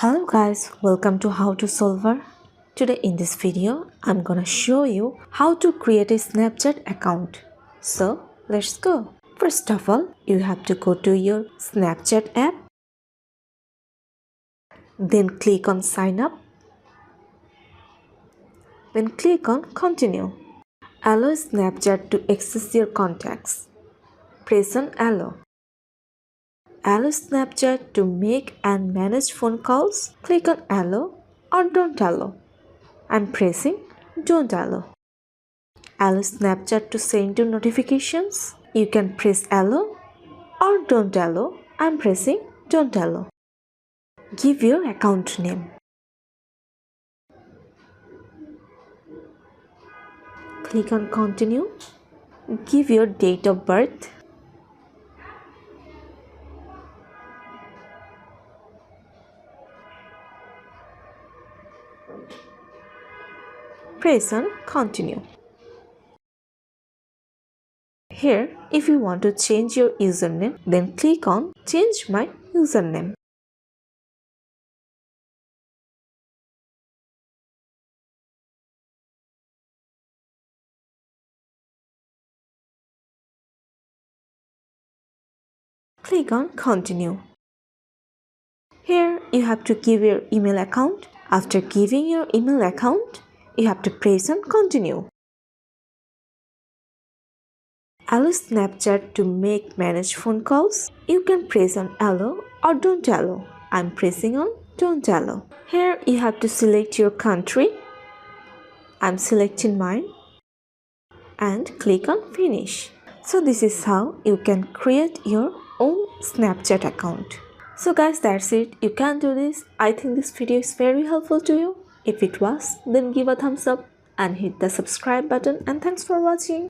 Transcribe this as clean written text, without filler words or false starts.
Hello guys, welcome to How to Solver. Today in this video, I'm gonna show you how to create a Snapchat account. So let's go. First of all, you have to go to your Snapchat app. Then click on sign up. Then click on continue. Allow Snapchat to access your contacts. Press on allow. Allow Snapchat to make and manage phone calls. Click on allow or don't allow. I'm pressing don't allow. Allow Snapchat to send you notifications. You can press allow or don't allow. I'm pressing don't allow. Give your account name. Click on continue. Give your date of birth. Press on continue. Here, if you want to change your username, then click on change my username. Click on continue. Here, you have to give your email account. After giving your email account, you have to press on continue. Allow Snapchat to make manage phone calls. You can press on allow or don't allow. I'm pressing on don't allow. Here you have to select your country. I'm selecting mine and click on finish. So this is how you can create your own Snapchat account. So guys, that's it. You can do this. I think this video is very helpful to you. If it was, then give a thumbs up and hit the subscribe button, and thanks for watching.